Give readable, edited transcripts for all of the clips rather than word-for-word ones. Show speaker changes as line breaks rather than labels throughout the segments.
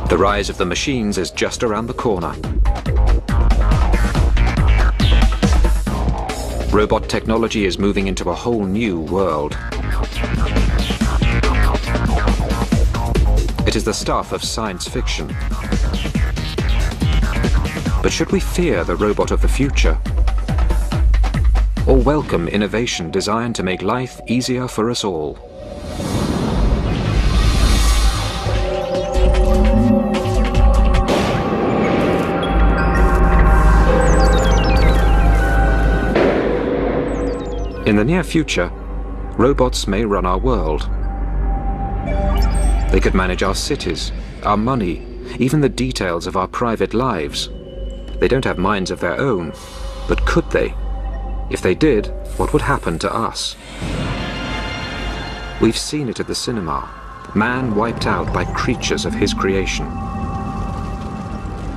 The rise of the machines is just around the corner. Robot technology is moving into a whole new world. It is the stuff of science fiction. But should we fear the robot of the future? Or welcome innovation designed to make life easier for us all? In the near future, robots may run our world. They could manage our cities, our money, even the details of our private lives. They don't have minds of their own, but could they? If they did, what would happen to us? We've seen it at the cinema. Man wiped out by creatures of his creation.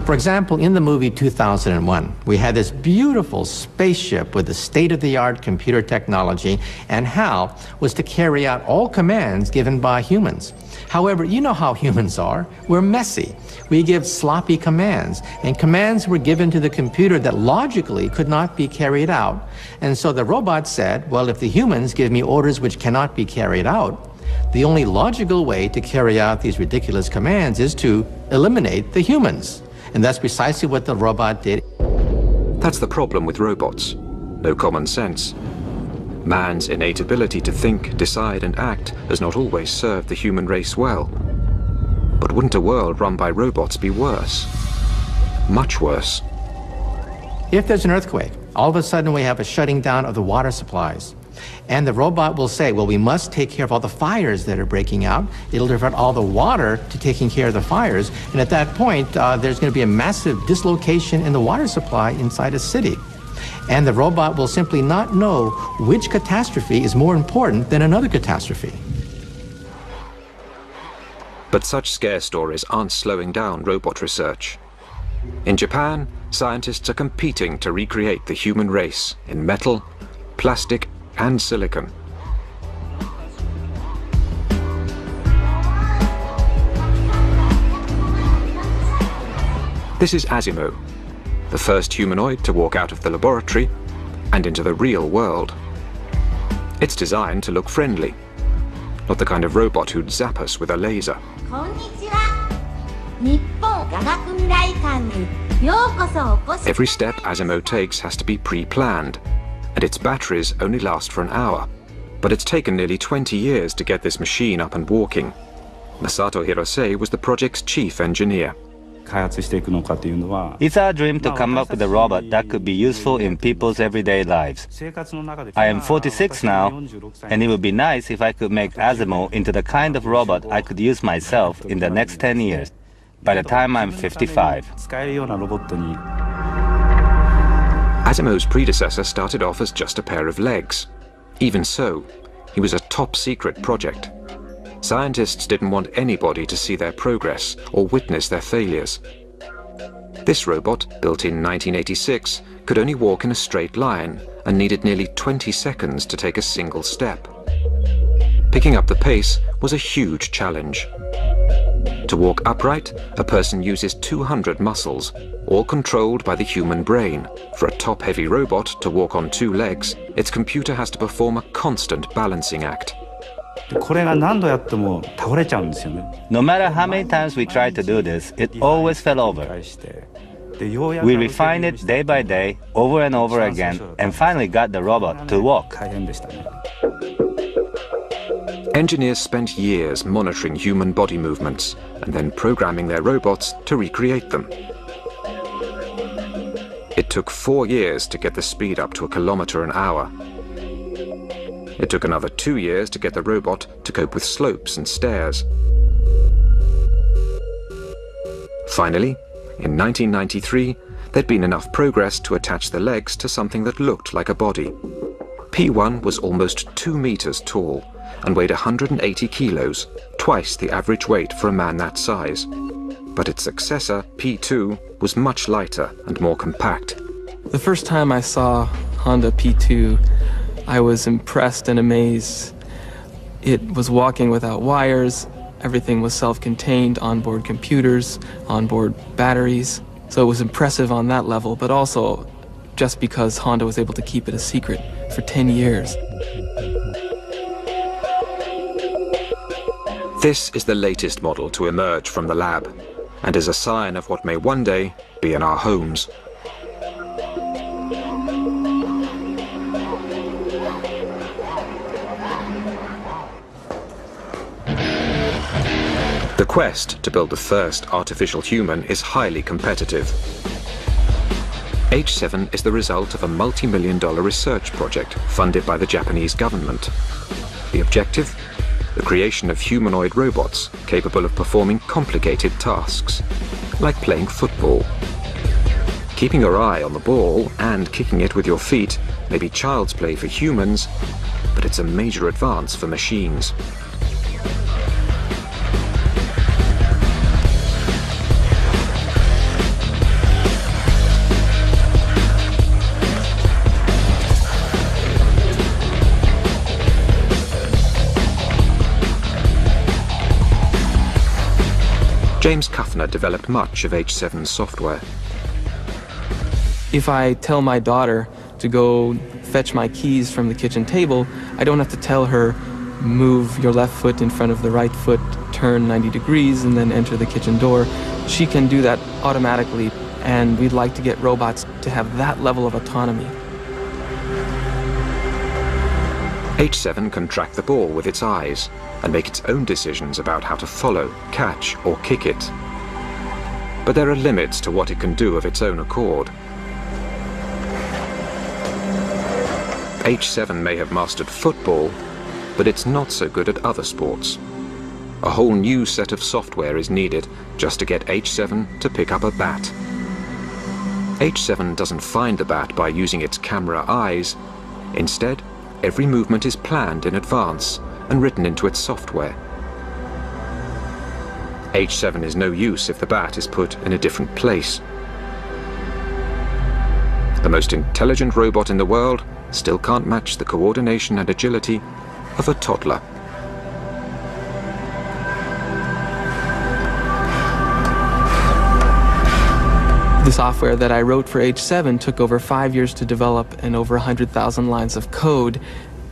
For example, in the movie 2001, we had this beautiful spaceship with the state-of-the-art computer technology, and HAL was to carry out all commands given by humans. However, you know how humans are. We're messy. We give sloppy commands, and commands were given to the computer that logically could not be carried out. And so the robot said, well, if the humans give me orders which cannot be carried out, the only logical way to carry out these ridiculous commands is to eliminate the humans. And that's precisely what the robot did.
That's the problem with robots. No common sense. Man's innate ability to think, decide, and act has not always served the human race well. But wouldn't a world run by robots be worse? Much worse.
If there's an earthquake, all of a sudden we have a shutting down of the water supplies. And the robot will say, well, we must take care of all the fires that are breaking out. It'll divert all the water to taking care of the fires. And at that point, there's going to be a massive dislocation in the water supply inside a city. And the robot will simply not know which catastrophe is more important than another catastrophe.
But such scare stories aren't slowing down robot research. In Japan, scientists are competing to recreate the human race in metal, plastic, and silicon. This is Asimo, the first humanoid to walk out of the laboratory and into the real world. It's designed to look friendly, not the kind of robot who'd zap us with a laser. Every step Asimo takes has to be pre-planned, and its batteries only last for an hour. But it's taken nearly 20 years to get this machine up and walking. Masato Hirose was the project's chief engineer.
It's our dream to come up with a robot that could be useful in people's everyday lives. I am 46 now, and it would be nice if I could make Asimo into the kind of robot I could use myself in the next 10 years, by the time I'm 55.
Asimo's predecessor started off as just a pair of legs. Even so, he was a top-secret project. Scientists didn't want anybody to see their progress or witness their failures. This robot, built in 1986, could only walk in a straight line and needed nearly 20 seconds to take a single step. Picking up the pace was a huge challenge. To walk upright, a person uses 200 muscles, all controlled by the human brain. For a top-heavy robot to walk on two legs, its computer has to perform a constant balancing act.
No matter how many times we tried to do this, it always fell over. We refined it day by day, over and over again, and finally got the robot to walk.
Engineers spent years monitoring human body movements and then programming their robots to recreate them. It took 4 years to get the speed up to 1 kilometer an hour. It took another 2 years to get the robot to cope with slopes and stairs. Finally, in 1993, there'd been enough progress to attach the legs to something that looked like a body. P1 was almost 2 meters tall and weighed 180 kilos, twice the average weight for a man that size. But its successor, P2, was much lighter and more compact.
The first time I saw Honda P2, I was impressed and amazed. It was walking without wires. Everything was self-contained, onboard computers, onboard batteries. So it was impressive on that level, but also just because Honda was able to keep it a secret for 10 years.
This is the latest model to emerge from the lab, and is a sign of what may one day be in our homes. The quest to build the first artificial human is highly competitive. H7 is the result of a multi-million-dollar research project funded by the Japanese government. The objective? The creation of humanoid robots capable of performing complicated tasks, like playing football. Keeping your eye on the ball and kicking it with your feet may be child's play for humans, but it's a major advance for machines. James Kuffner developed much of H7's software.
If I tell my daughter to go fetch my keys from the kitchen table, I don't have to tell her, move your left foot in front of the right foot, turn 90 degrees, and then enter the kitchen door. She can do that automatically, and we'd like to get robots to have that level of autonomy.
H7 can track the ball with its eyes and make its own decisions about how to follow, catch, or kick it. But there are limits to what it can do of its own accord. H7 may have mastered football, but it's not so good at other sports. A whole new set of software is needed just to get H7 to pick up a bat. H7 doesn't find the bat by using its camera eyes. Instead, every movement is planned in advance and written into its software. H7 is no use if the bat is put in a different place. The most intelligent robot in the world still can't match the coordination and agility of a toddler.
The software that I wrote for H7 took over 5 years to develop and over 100,000 lines of code.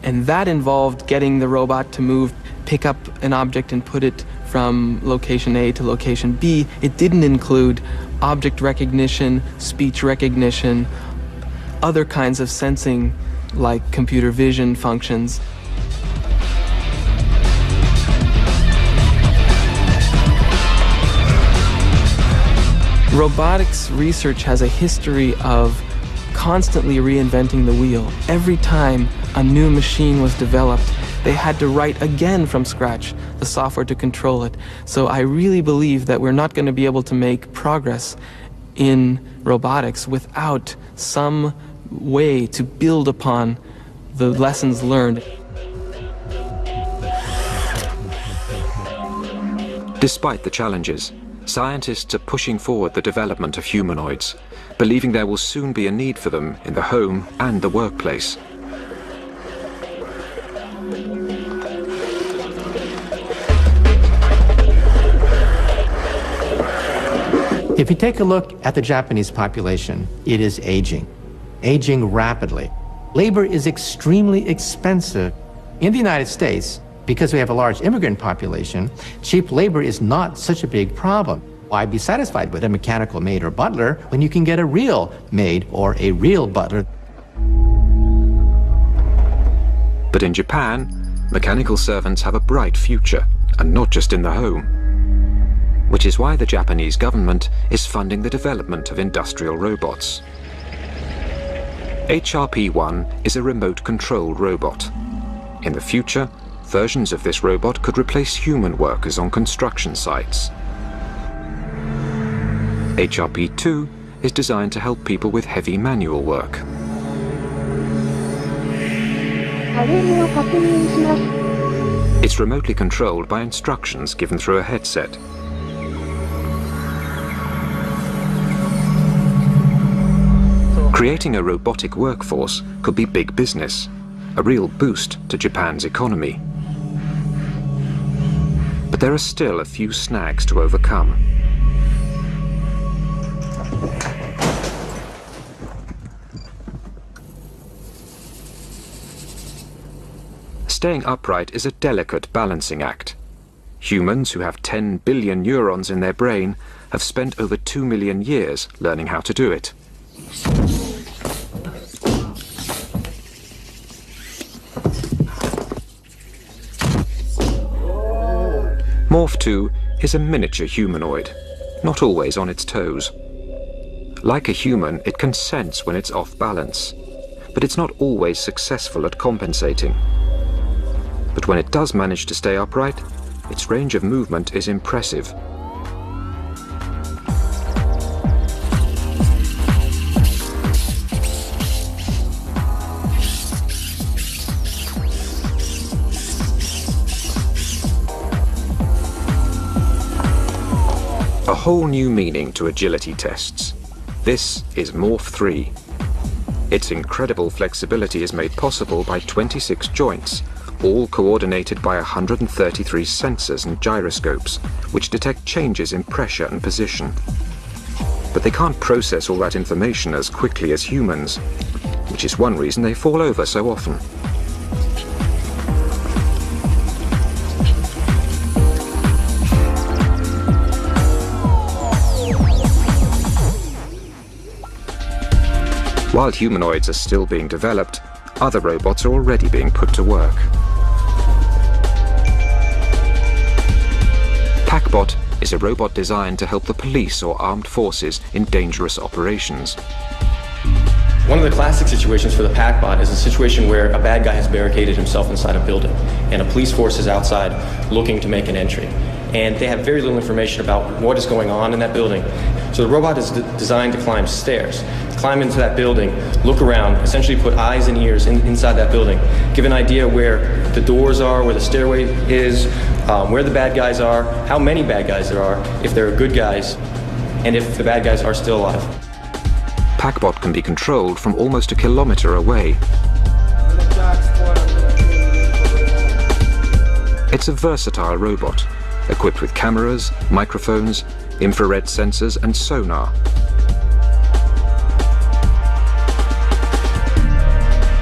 And that involved getting the robot to move, pick up an object and put it from location A to location B. It didn't include object recognition, speech recognition, other kinds of sensing like computer vision functions. Robotics research has a history of constantly reinventing the wheel. Every time a new machine was developed, they had to write again from scratch the software to control it. So I really believe that we're not going to be able to make progress in robotics without some way to build upon the lessons learned.
Despite the challenges, scientists are pushing forward the development of humanoids, believing there will soon be a need for them in the home and the workplace.
If you take a look at the Japanese population, it is aging rapidly. Labor is extremely expensive. In the United States, because we have a large immigrant population, cheap labor is not such a big problem. Why be satisfied with a mechanical maid or butler when you can get a real maid or a real butler?
But in Japan, mechanical servants have a bright future, and not just in the home. Which is why the Japanese government is funding the development of industrial robots. HRP-1 is a remote-controlled robot. In the future, versions of this robot could replace human workers on construction sites. HRP-2 is designed to help people with heavy manual work. It's remotely controlled by instructions given through a headset. Creating a robotic workforce could be big business, a real boost to Japan's economy. But there are still a few snags to overcome. Staying upright is a delicate balancing act. Humans who have 10 billion neurons in their brain have spent over 2 million years learning how to do it. Morph 2 is a miniature humanoid, not always on its toes. Like a human, it can sense when it's off balance, but it's not always successful at compensating. But when it does manage to stay upright, its range of movement is impressive. A whole new meaning to agility tests. This is Morph 3. Its incredible flexibility is made possible by 26 joints, all coordinated by 133 sensors and gyroscopes, which detect changes in pressure and position. But they can't process all that information as quickly as humans, which is one reason they fall over so often. While humanoids are still being developed, other robots are already being put to work. Packbot is a robot designed to help the police or armed forces in dangerous operations.
One of the classic situations for the Packbot is a situation where a bad guy has barricaded himself inside a building and a police force is outside looking to make an entry. And they have very little information about what is going on in that building. So the robot is designed to climb stairs, climb into that building, look around, essentially put eyes and ears inside that building, give an idea where the doors are, where the stairway is, where the bad guys are, how many bad guys there are, if there are good guys, and if the bad guys are still alive.
Packbot can be controlled from almost a kilometer away. It's a versatile robot, equipped with cameras, microphones, infrared sensors and sonar.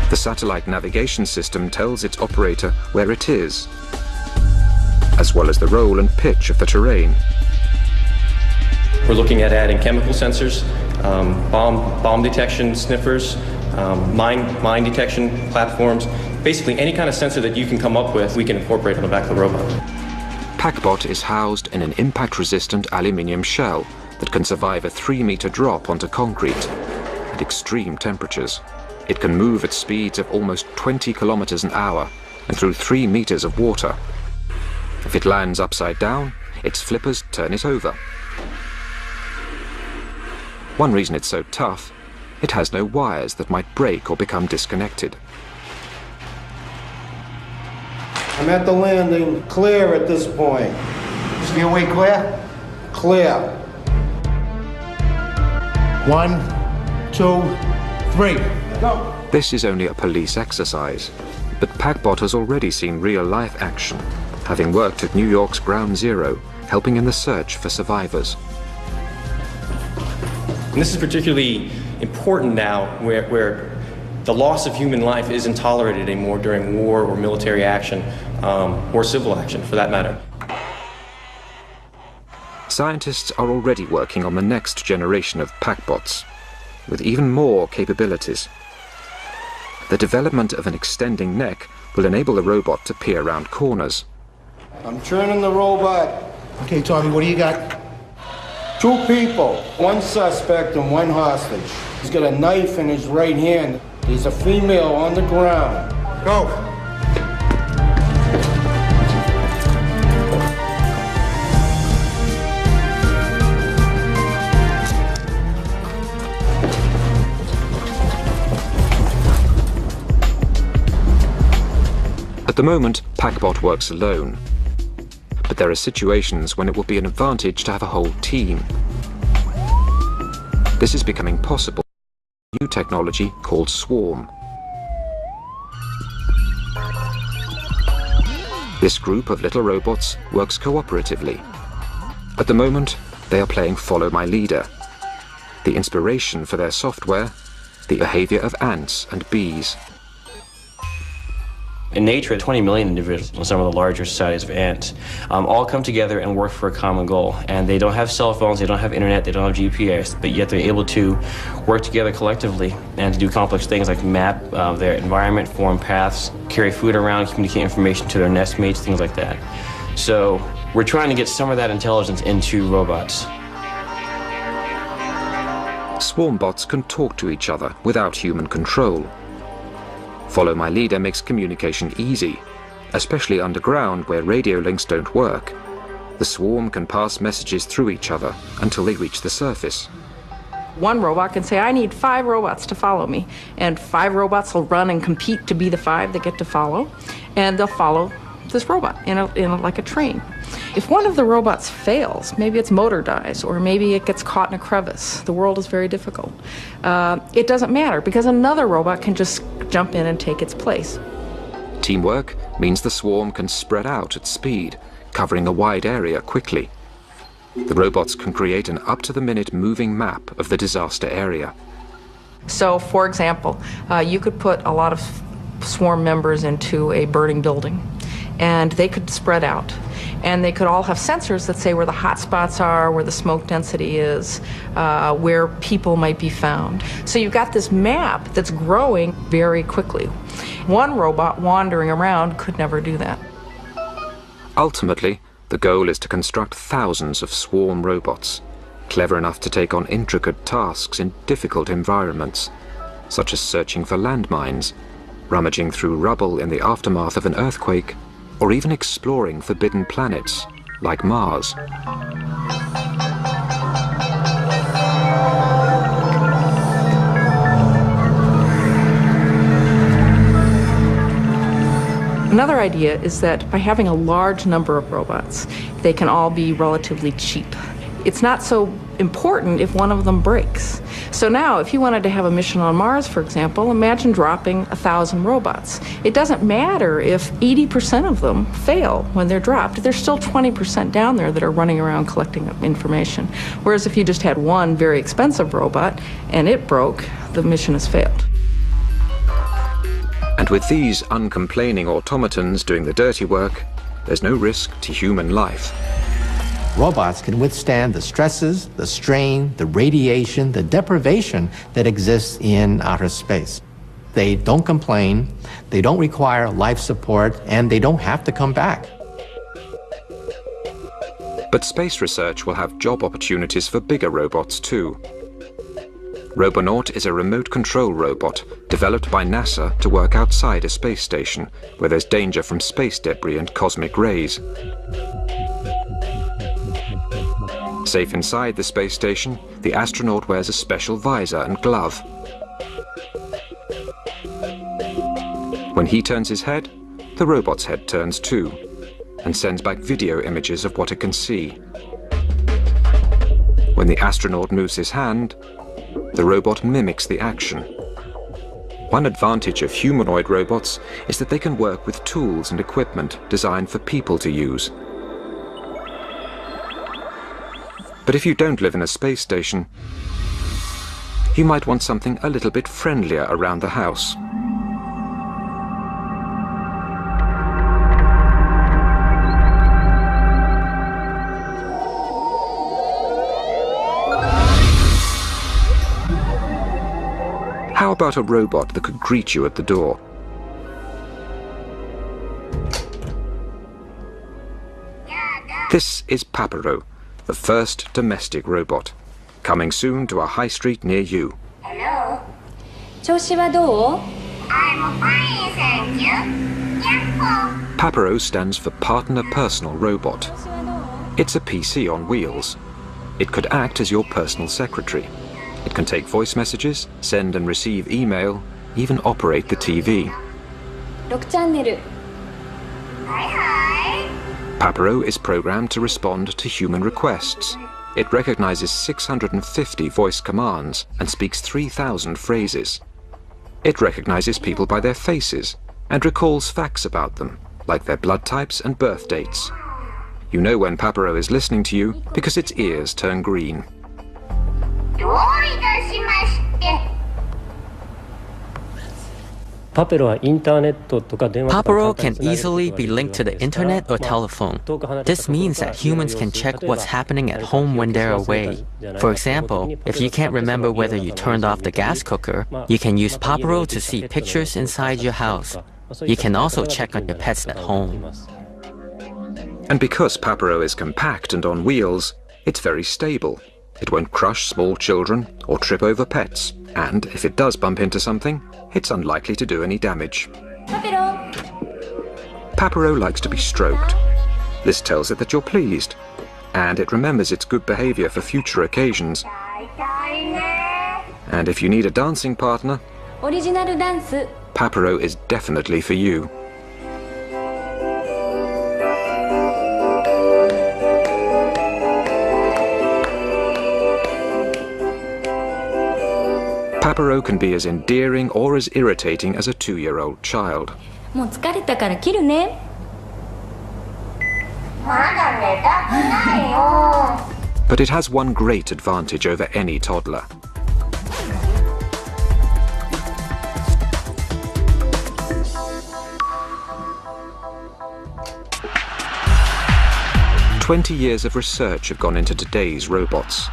The satellite navigation system tells its operator where it is, as well as the roll and pitch of the terrain.
We're looking at adding chemical sensors, bomb detection sniffers, mine detection platforms. Basically any kind of sensor that you can come up with, we can incorporate on the back of the robot.
Packbot is housed in an impact-resistant aluminium shell that can survive a 3-meter drop onto concrete at extreme temperatures. It can move at speeds of almost 20 kilometers an hour and through 3 meters of water. If it lands upside down, its flippers turn it over. One reason it's so tough, it has no wires that might break or become disconnected.
I'm at the landing, clear at this point.
Is your way clear?
Clear.
1, 2, 3. Go.
This is only a police exercise, but Packbot has already seen real-life action, having worked at New York's Ground Zero, helping in the search for survivors.
And this is particularly important now where the loss of human life isn't tolerated anymore during war or military action, or civil action for that matter.
Scientists are already working on the next generation of Packbots, with even more capabilities. The development of an extending neck will enable the robot to peer around corners.
I'm turning the robot.
Okay, Tommy, what do you got?
2 people, 1 suspect and 1 hostage. He's got a knife in his right hand. There's a female on the ground.
Go.
At the moment, Packbot works alone. But there are situations when it will be an advantage to have a whole team. This is becoming possible with new technology called Swarm. This group of little robots works cooperatively. At the moment, they are playing Follow My Leader. The inspiration for their software, the behavior of ants and bees.
In nature, 20 million individuals in some of the larger societies of ants all come together and work for a common goal. And they don't have cell phones, they don't have internet, they don't have GPS, but yet they're able to work together collectively and to do complex things like map their environment, form paths, carry food around, communicate information to their nest mates, things like that. So we're trying to get some of that intelligence into robots.
Swarm bots can talk to each other without human control. Follow My Leader makes communication easy, especially underground where radio links don't work. The swarm can pass messages through each other until they reach the surface.
One robot can say, I need 5 robots to follow me, and 5 robots will run and compete to be the 5 that get to follow, and they'll follow this robot like a train. If one of the robots fails, maybe its motor dies, or maybe it gets caught in a crevice, the world is very difficult. It doesn't matter, because another robot can just jump in and take its place.
Teamwork means the swarm can spread out at speed, covering a wide area quickly. The robots can create an up-to-the-minute moving map of the disaster area.
So, for example, you could put a lot of swarm members into a burning building, and they could spread out. And they could all have sensors that say where the hot spots are, where the smoke density is, where people might be found. So you've got this map that's growing very quickly. One robot wandering around could never do that.
Ultimately, the goal is to construct thousands of swarm robots, clever enough to take on intricate tasks in difficult environments, such as searching for landmines, rummaging through rubble in the aftermath of an earthquake, or even exploring forbidden planets like Mars.
Another idea is that by having a large number of robots, they can all be relatively cheap. It's not so important if one of them breaks. So now, if you wanted to have a mission on Mars, for example, imagine dropping 1,000 robots. It doesn't matter if 80% of them fail when they're dropped. There's still 20% down there that are running around collecting information. Whereas if you just had one very expensive robot and it broke, the mission has failed.
And with these uncomplaining automatons doing the dirty work, there's no risk to human life.
Robots can withstand the stresses, the strain, the radiation, the deprivation that exists in outer space. They don't complain, they don't require life support, and they don't have to come back.
But space research will have job opportunities for bigger robots too. Robonaut is a remote control robot developed by NASA to work outside a space station where there's danger from space debris and cosmic rays. Safe inside the space station, the astronaut wears a special visor and glove. When he turns his head, the robot's head turns too, and sends back video images of what it can see. When the astronaut moves his hand, the robot mimics the action. One advantage of humanoid robots is that they can work with tools and equipment designed for people to use. But if you don't live in a space station, you might want something a little bit friendlier around the house. How about a robot that could greet you at the door? This is Papero, the first domestic robot, coming soon to a high street near you.
Hello. 調子はどう? I'm fine, thank you. Yahoo!
Papero stands for Partner Personal Robot. It's a PC on wheels. It could act as your personal secretary. It can take voice messages, send and receive email, even operate the TV.
6チャンネル. Hi, hi.
Papero is programmed to respond to human requests. It recognizes 650 voice commands and speaks 3,000 phrases. It recognizes people by their faces and recalls facts about them, like their blood types and birth dates. You know when Papero is listening to you because its ears turn green.
Papero can easily be linked to the internet or telephone. This means that humans can check what's happening at home when they're away. For example, if you can't remember whether you turned off the gas cooker, you can use Papero to see pictures inside your house. You can also check on your pets at home.
And because Papero is compact and on wheels, it's very stable. It won't crush small children or trip over pets. And if it does bump into something, it's unlikely to do any damage. Papero likes to be stroked. This tells it that you're pleased, and it remembers its good behavior for future occasions. And if you need a dancing partner, Papero is definitely for you. Papero can be as endearing or as irritating as a 2-year-old child. But it has one great advantage over any toddler. "20 years of research have gone into today's robots.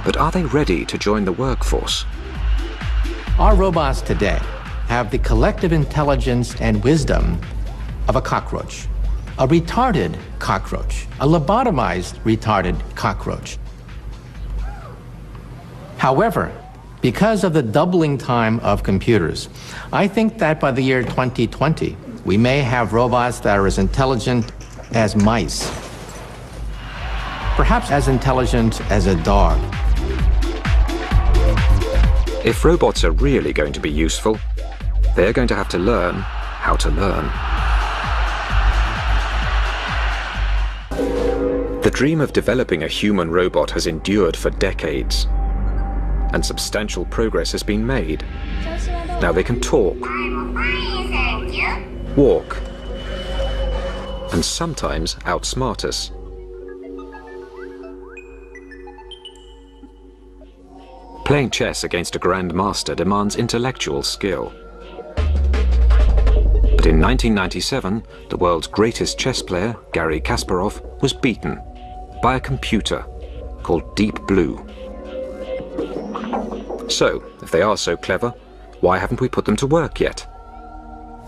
But are they ready to join the workforce?
Our robots today have the collective intelligence and wisdom of a cockroach, a retarded cockroach, a lobotomized retarded cockroach. However, because of the doubling time of computers, I think that by the year 2020, we may have robots that are as intelligent as mice, perhaps as intelligent as a dog.
If robots are really going to be useful, they're going to have to learn how to learn. The dream of developing a human robot has endured for decades, and substantial progress has been made. Now they can talk, walk, and sometimes outsmart us. Playing chess against a grandmaster demands intellectual skill. But in 1997, the world's greatest chess player, Garry Kasparov, was beaten by a computer called Deep Blue. So, if they are so clever, why haven't we put them to work yet?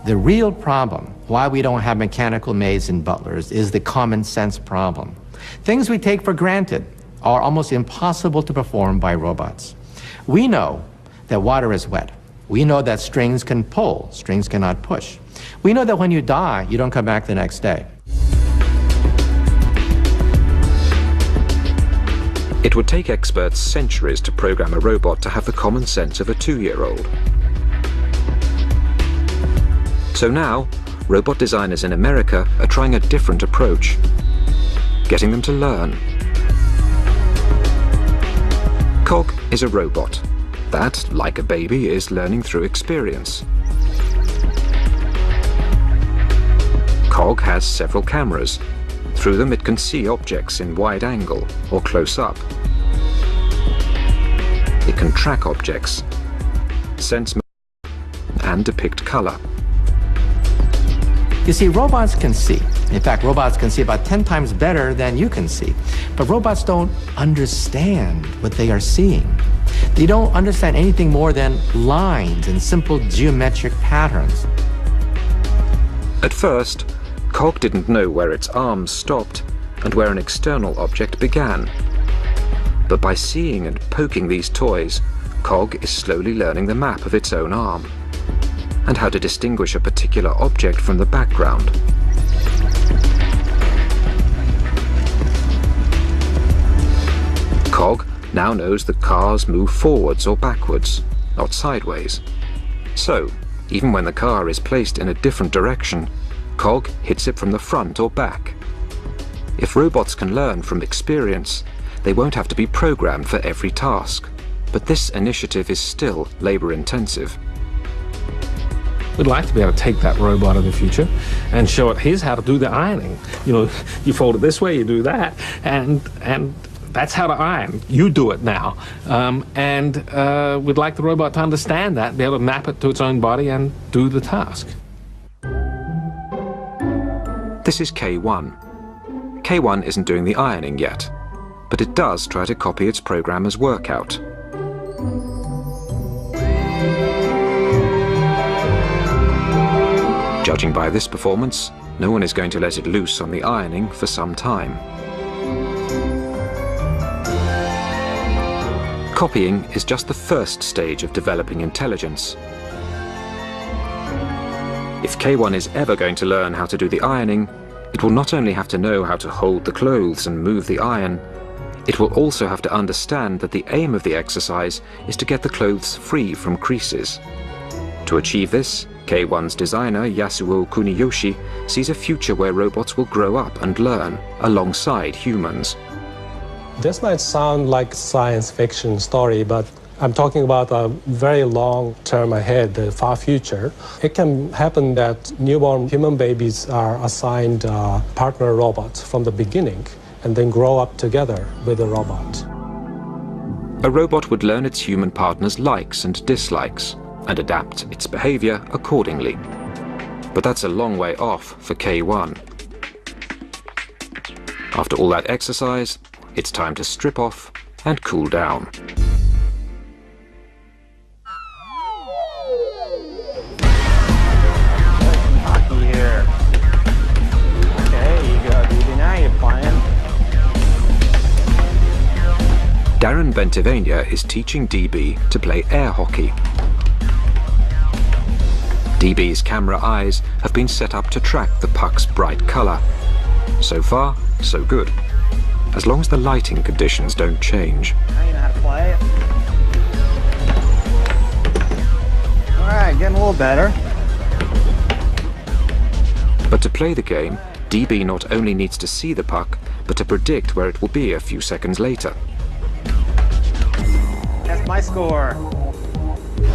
The real problem, why we don't have mechanical maids and butlers, is the common sense problem. Things we take for granted are almost impossible to perform by robots. We know that water is wet. We know that strings can pull, strings cannot push. We know that when you die, you don't come back the next day.
It would take experts centuries to program a robot to have the common sense of a 2-year-old. So now, robot designers in America are trying a different approach, getting them to learn. Cog is a robot that, like a baby, is learning through experience. Cog has several cameras. Through them it can see objects in wide angle or close up. It can track objects, sense and depict color.
You see, robots can see. In fact, robots can see about 10 times better than you can see. But robots don't understand what they are seeing. They don't understand anything more than lines and simple geometric patterns.
At first, Cog didn't know where its arms stopped and where an external object began. But by seeing and poking these toys, Cog is slowly learning the map of its own arm and how to distinguish a particular object from the background. Cog now knows that cars move forwards or backwards, not sideways. So, even when the car is placed in a different direction, Cog hits it from the front or back. If robots can learn from experience, they won't have to be programmed for every task. But this initiative is still labor-intensive.
We'd like to be able to take that robot in the future and show it, here's how to do the ironing. You know, you fold it this way, you do that, and that's how to iron. You do it now. We'd like the robot to understand that, be able to map it to its own body and do the task.
This is K1. K1 isn't doing the ironing yet, but it does try to copy its programmer's workout. Judging by this performance, no one is going to let it loose on the ironing for some time. Copying is just the first stage of developing intelligence. If K1 is ever going to learn how to do the ironing, it will not only have to know how to hold the clothes and move the iron, it will also have to understand that the aim of the exercise is to get the clothes free from creases. To achieve this, K1's designer, Yasuo Kuniyoshi, sees a future where robots will grow up and learn alongside humans.
This might sound like a science fiction story, but I'm talking about a very long term ahead, the far future. It can happen that newborn human babies are assigned partner robots from the beginning and then grow up together with a robot.
A robot would learn its human partner's likes and dislikes and adapt its behavior accordingly. But that's a long way off for K1. After all that exercise, it's time to strip off and cool down.
Hockey here. Okay, you go, DB. Now you're playing.
Darren Bentivegna is teaching DB to play air hockey. DB's camera eyes have been set up to track the puck's bright colour. So far, so good. As long as the lighting conditions don't change.
Now you know how to play it. All right, getting a little better.
But to play the game, DB not only needs to see the puck, but to predict where it will be a few seconds later.
That's my score.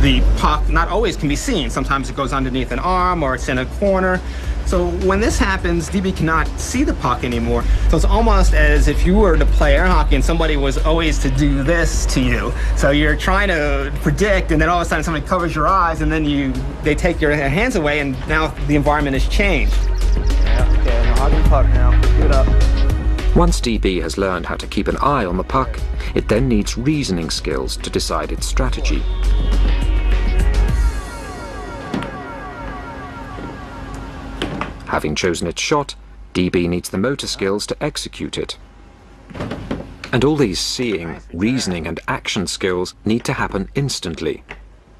The puck not always can be seen. Sometimes it goes underneath an arm or it's in a corner. So when this happens, DB cannot see the puck anymore. So it's almost as if you were to play air hockey and somebody was always to do this to you. So you're trying to predict, and then all of a sudden somebody covers your eyes, and then they take your hands away, and now the environment has changed. Yeah, okay, now hogging puck now. Pick it up.
Once DB has learned how to keep an eye on the puck, it then needs reasoning skills to decide its strategy. Having chosen its shot, DB needs the motor skills to execute it. And all these seeing, reasoning and action skills need to happen instantly.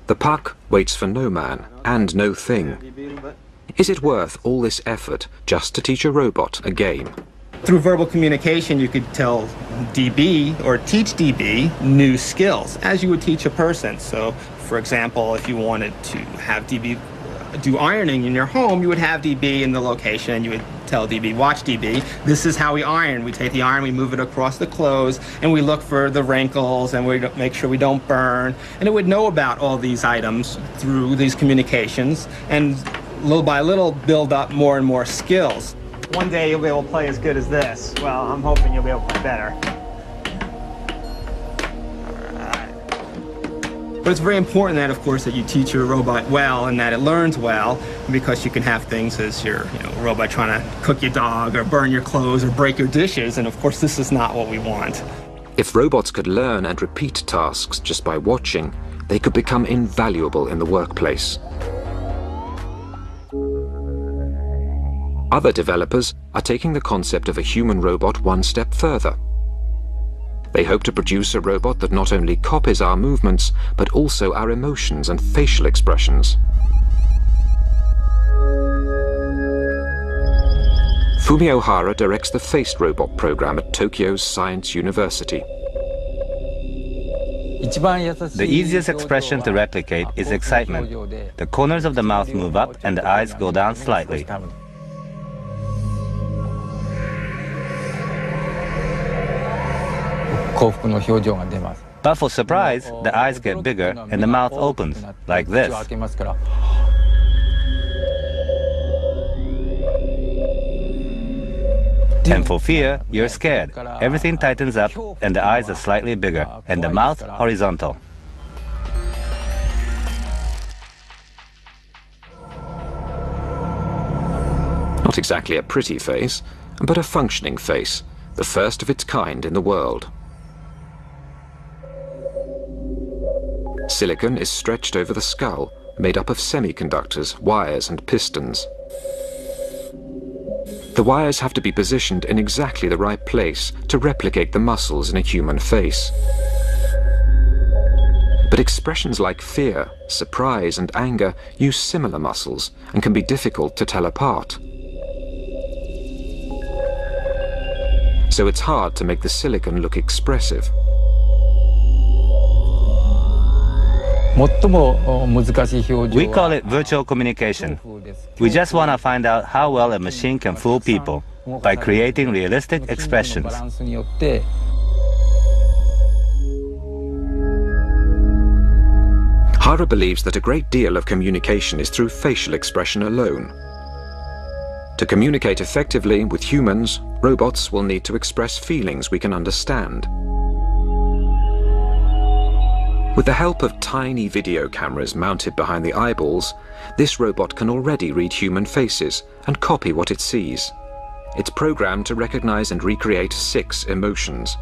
The puck waits for no man and no thing. Is it worth all this effort just to teach a robot a game?
Through verbal communication, you could tell DB or teach DB new skills as you would teach a person. So, for example, if you wanted to have DB do ironing in your home, you would have DB in the location and you would tell DB, watch DB, this is how we iron. We take the iron, we move it across the clothes, and we look for the wrinkles, and we make sure we don't burn. And it would know about all these items through these communications, and little by little build up more and more skills. One day you'll be able to play as good as this. Well, I'm hoping you'll be able to play better. But it's very important that, of course, that you teach your robot well and that it learns well, because you can have things as your robot trying to cook your dog or burn your clothes or break your dishes, and of course this is not what we want.
If robots could learn and repeat tasks just by watching, they could become invaluable in the workplace. Other developers are taking the concept of a human robot one step further. They hope to produce a robot that not only copies our movements, but also our emotions and facial expressions. Fumio Hara directs the Faced Robot program at Tokyo's Science University.
The easiest expression to replicate is excitement. The corners of the mouth move up and the eyes go down slightly. But for surprise, the eyes get bigger and the mouth opens, like this. And for fear, you're scared. Everything tightens up, and the eyes are slightly bigger, and the mouth horizontal.
Not exactly a pretty face, but a functioning face, the first of its kind in the world. Silicon is stretched over the skull, made up of semiconductors, wires and pistons. The wires have to be positioned in exactly the right place to replicate the muscles in a human face. But expressions like fear, surprise and anger use similar muscles and can be difficult to tell apart. So it's hard to make the silicon look expressive.
We call it virtual communication. We just want to find out how well a machine can fool people by creating realistic expressions.
Hara believes that a great deal of communication is through facial expression alone. To communicate effectively with humans, robots will need to express feelings we can understand. With the help of tiny video cameras mounted behind the eyeballs, this robot can already read human faces and copy what it sees. It's programmed to recognize and recreate 6 emotions.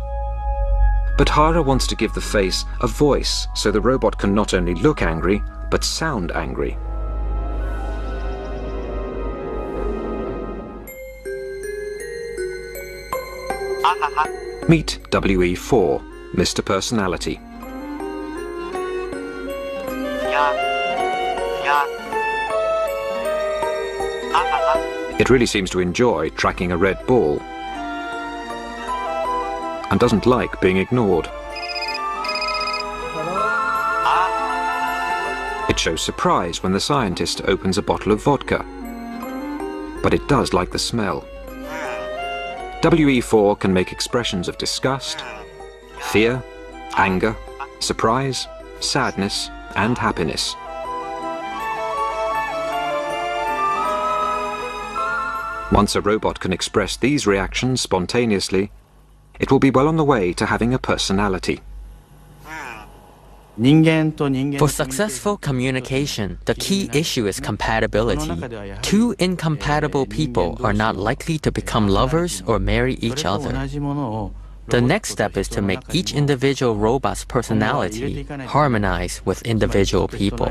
But Hara wants to give the face a voice so the robot can not only look angry, but sound angry. Meet WE4, Mr. Personality. It really seems to enjoy tracking a red ball and doesn't like being ignored. It shows surprise when the scientist opens a bottle of vodka, but it does like the smell. WE4 can make expressions of disgust, fear, anger, surprise, sadness, and happiness. Once a robot can express these reactions spontaneously, it will be well on the way to having a personality.
For successful communication, the key issue is compatibility. 2 incompatible people are not likely to become lovers or marry each other. The next step is to make each individual robot's personality harmonize with individual people.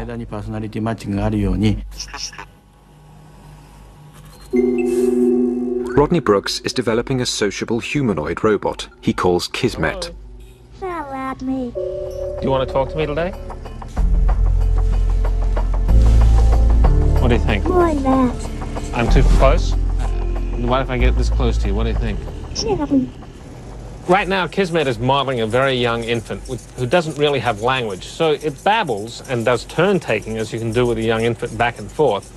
Rodney Brooks is developing a sociable humanoid robot he calls Kismet.
Do you want to talk to me today? What do you think?
More like that.
I'm too close? What if I get this close to you? What do you think? Right now, Kismet is modeling a very young infant who doesn't really have language. So it babbles and does turn-taking, as you can do with a young infant, back and forth.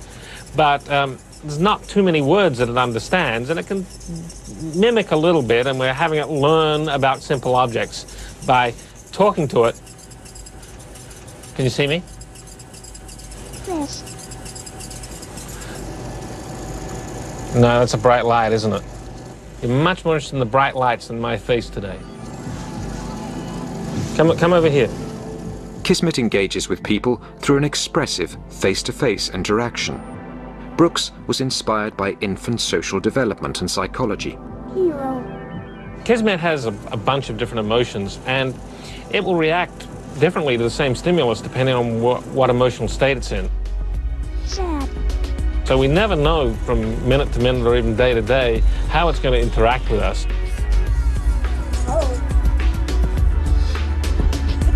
But there's not too many words that it understands, and it can mimic a little bit, and we're having it learn about simple objects by talking to it. Can you see me?
Yes.
No, that's a bright light, isn't it? You're much more interested in the bright lights than my face today. Come over here.
Kismet engages with people through an expressive face-to-face interaction. Brooks was inspired by infant social development and psychology.
Hero.
Kismet has a bunch of different emotions, and it will react differently to the same stimulus depending on what emotional state it's in.
Sad.
So we never know from minute to minute or even day to day how it's going to interact with us.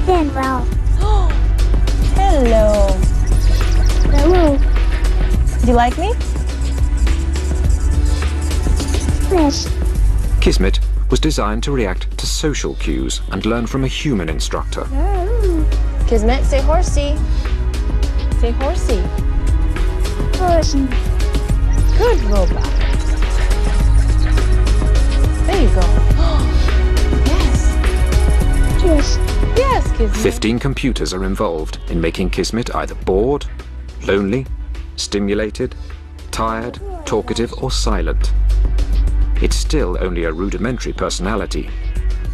Then Ralph.
Hello.
Hello.
Do you like me?
Yes.
Kismet was designed to react to social cues and learn from a human instructor.
Kismet, say horsey. Say horsey.
Horsey.
Good robot. There you go. Yes.
Yes.
Yes, Kismet.
15 computers are involved in making Kismet either bored, lonely, stimulated, tired, talkative, or silent. It's still only a rudimentary personality,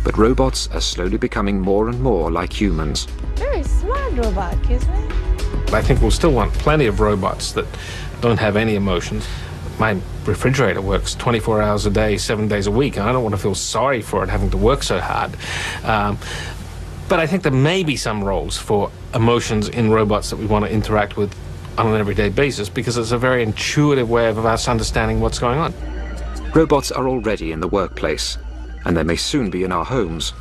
but robots are slowly becoming more and more like humans.
Very smart robot, Kismet.
I think we'll still want plenty of robots that don't have any emotions. My refrigerator works 24 hours a day, 7 days a week, and I don't want to feel sorry for it having to work so hard. But I think there may be some roles for emotions in robots that we want to interact with on an everyday basis, because it's a very intuitive way of us understanding what's going on.
Robots are already in the workplace, and they may soon be in our homes.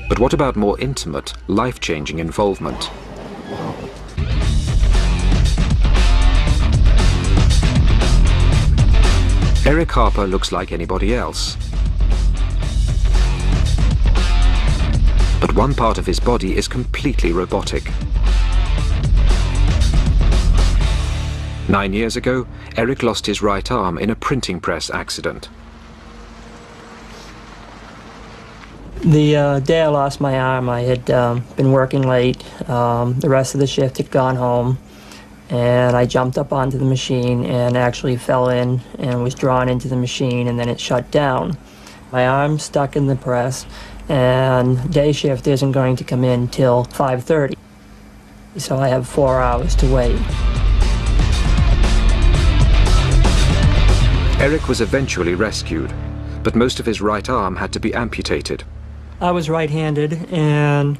But what about more intimate, life-changing involvement? Eric Harper looks like anybody else. But one part of his body is completely robotic. 9 years ago, Eric lost his right arm in a printing press accident.
The day I lost my arm, I had been working late. The rest of the shift had gone home, and I jumped up onto the machine and actually fell in and was drawn into the machine, and then it shut down. My arm stuck in the press, and day shift isn't going to come in till 5:30, so I have 4 hours to wait.
Eric was eventually rescued, but most of his right arm had to be amputated.
I was right-handed, and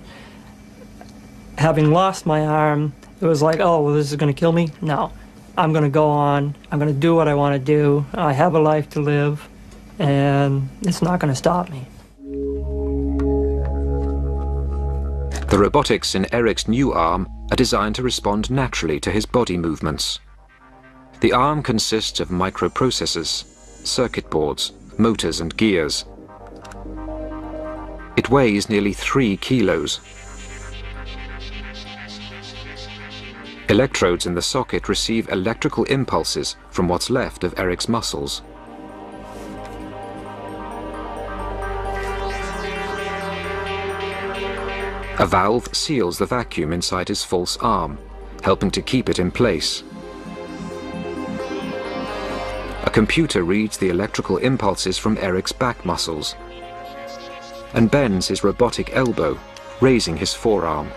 having lost my arm, it was like, oh, well, this is going to kill me? No. I'm going to go on. I'm going to do what I want to do. I have a life to live, and it's not going to stop me.
The robotics in Eric's new arm are designed to respond naturally to his body movements. The arm consists of microprocessors, circuit boards, motors and gears. It weighs nearly 3 kilos. Electrodes in the socket receive electrical impulses from what's left of Eric's muscles. A valve seals the vacuum inside his false arm, helping to keep it in place. A computer reads the electrical impulses from Eric's back muscles and bends his robotic elbow, raising his forearm.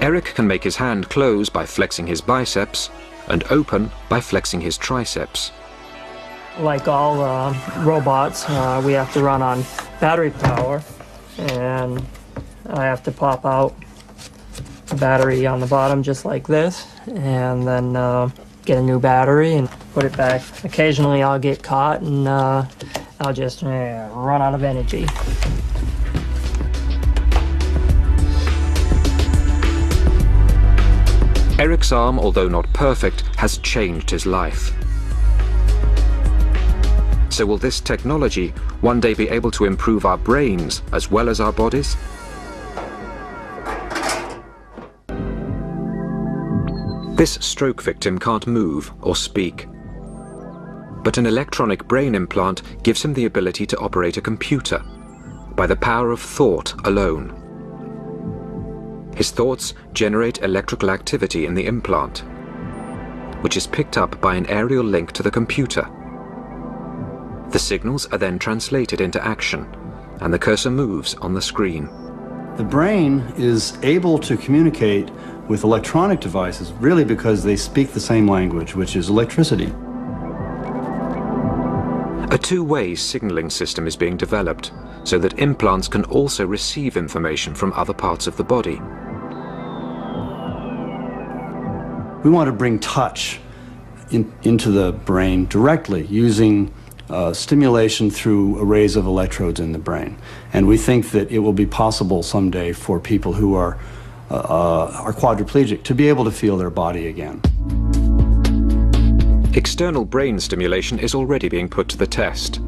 Eric can make his hand close by flexing his biceps and open by flexing his triceps.
Like all robots, we have to run on battery power, and I have to pop out the battery on the bottom just like this, and then get a new battery and put it back. Occasionally I'll get caught and I'll just run out of energy.
Eric's arm, although not perfect, has changed his life. So will this technology one day be able to improve our brains as well as our bodies? This stroke victim can't move or speak, but an electronic brain implant gives him the ability to operate a computer by the power of thought alone. His thoughts generate electrical activity in the implant, which is picked up by an aerial link to the computer. The signals are then translated into action, and the cursor moves on the screen.
The brain is able to communicate with electronic devices really because they speak the same language, which is electricity.
A two-way signaling system is being developed so that implants can also receive information from other parts of the body.
We want to bring touch into the brain directly using stimulation through arrays of electrodes in the brain. And we think that it will be possible someday for people who are quadriplegic to be able to feel their body again.
External brain stimulation is already being put to the test.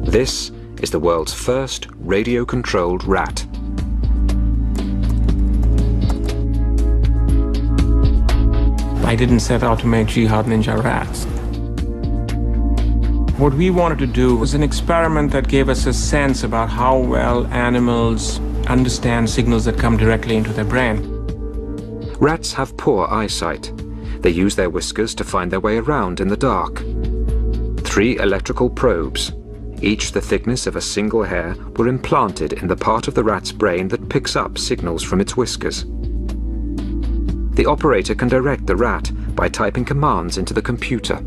This is the world's first radio-controlled rat.
I didn't set out to make jihad ninja rats. What we wanted to do was an experiment that gave us a sense about how well animals understand signals that come directly into their brain.
Rats have poor eyesight. They use their whiskers to find their way around in the dark. 3 electrical probes, each the thickness of a single hair, were implanted in the part of the rat's brain that picks up signals from its whiskers. The operator can direct the rat by typing commands into the computer.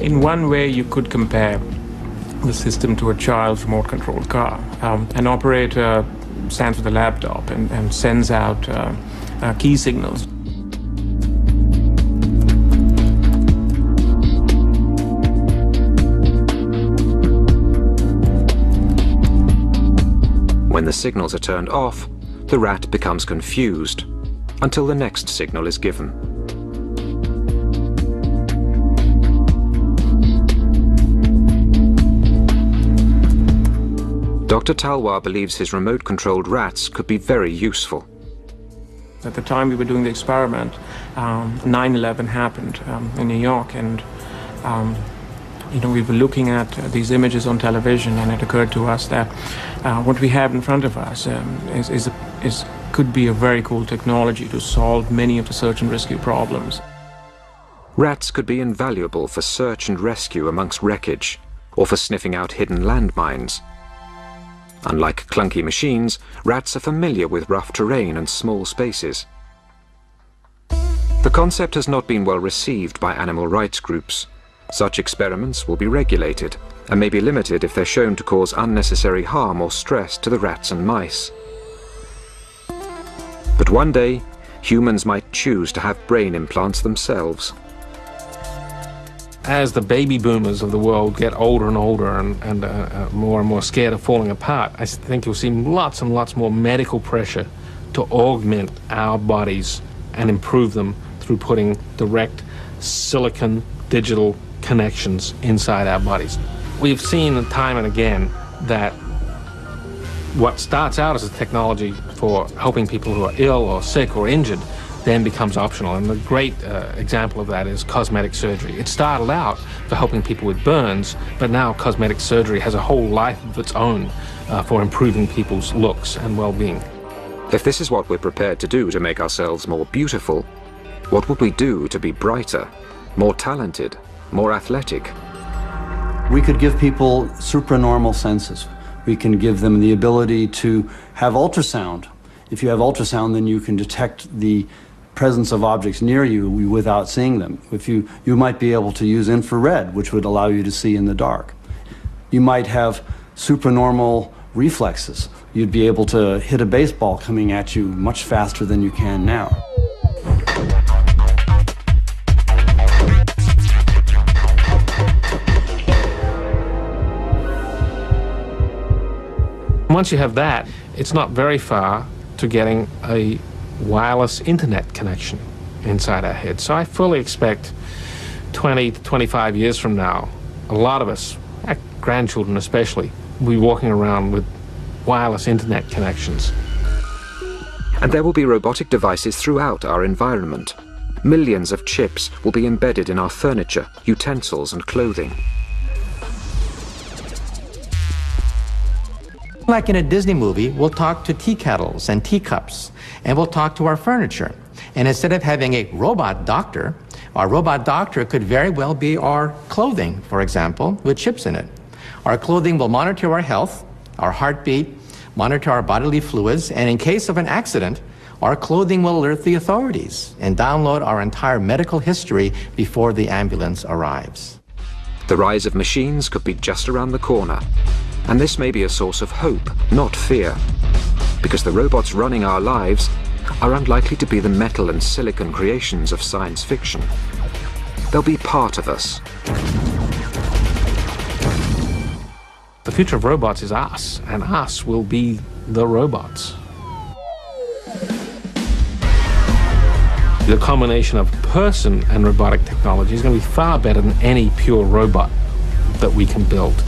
In one way, you could compare the system to a child's remote-controlled car. An operator stands with a laptop and sends out key signals.
When the signals are turned off, the rat becomes confused until the next signal is given. Dr. Talwar believes his remote-controlled rats could be very useful.
At the time we were doing the experiment, 9/11 happened in New York, and we were looking at these images on television, and it occurred to us that what we have in front of us could be a very cool technology to solve many of the search and rescue problems.
Rats could be invaluable for search and rescue amongst wreckage, or for sniffing out hidden landmines. Unlike clunky machines, rats are familiar with rough terrain and small spaces. The concept has not been well received by animal rights groups. Such experiments will be regulated and may be limited if they're shown to cause unnecessary harm or stress to the rats and mice. But one day, humans might choose to have brain implants themselves.
As the baby boomers of the world get older and older and more scared of falling apart, I think you'll see lots and lots more medical pressure to augment our bodies and improve them through putting direct silicon digital connections inside our bodies. We've seen time and again that what starts out as a technology for helping people who are ill or sick or injured then becomes optional. And the great example of that is cosmetic surgery. It started out for helping people with burns, but now cosmetic surgery has a whole life of its own for improving people's looks and well-being.
If this is what we're prepared to do to make ourselves more beautiful, what would we do to be brighter, more talented, more athletic?
We could give people supranormal senses. We can give them the ability to have ultrasound. If you have ultrasound, then you can detect the presence of objects near you without seeing them. You might be able to use infrared, which would allow you to see in the dark. You might have supranormal reflexes. You'd be able to hit a baseball coming at you much faster than you can now.
Once you have that, it's not very far to getting a wireless internet connection inside our head. So I fully expect 20 to 25 years from now, a lot of us, our grandchildren especially, will be walking around with wireless internet connections.
And there will be robotic devices throughout our environment. Millions of chips will be embedded in our furniture, utensils, and clothing.
Like in a Disney movie, we'll talk to tea kettles and teacups, and we'll talk to our furniture. And instead of having a robot doctor, our robot doctor could very well be our clothing, for example, with chips in it. Our clothing will monitor our health, our heartbeat, monitor our bodily fluids, and in case of an accident, our clothing will alert the authorities and download our entire medical history before the ambulance arrives.
The rise of machines could be just around the corner. And this may be a source of hope, not fear, because the robots running our lives are unlikely to be the metal and silicon creations of science fiction. They'll be part of us.
The future of robots is us, and us will be the robots. The combination of person and robotic technology is going to be far better than any pure robot that we can build.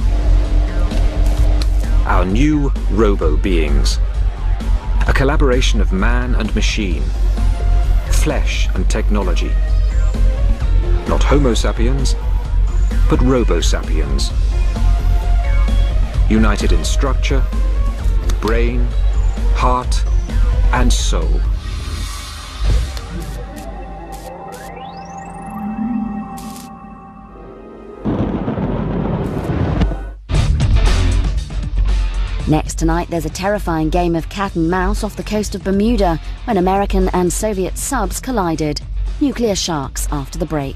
Our new robo-beings. A collaboration of man and machine, flesh and technology. Not Homo sapiens, but Robo sapiens. United in structure, brain, heart, and soul.
Next tonight, there's a terrifying game of cat and mouse off the coast of Bermuda when American and Soviet subs collided. Nuclear sharks after the break.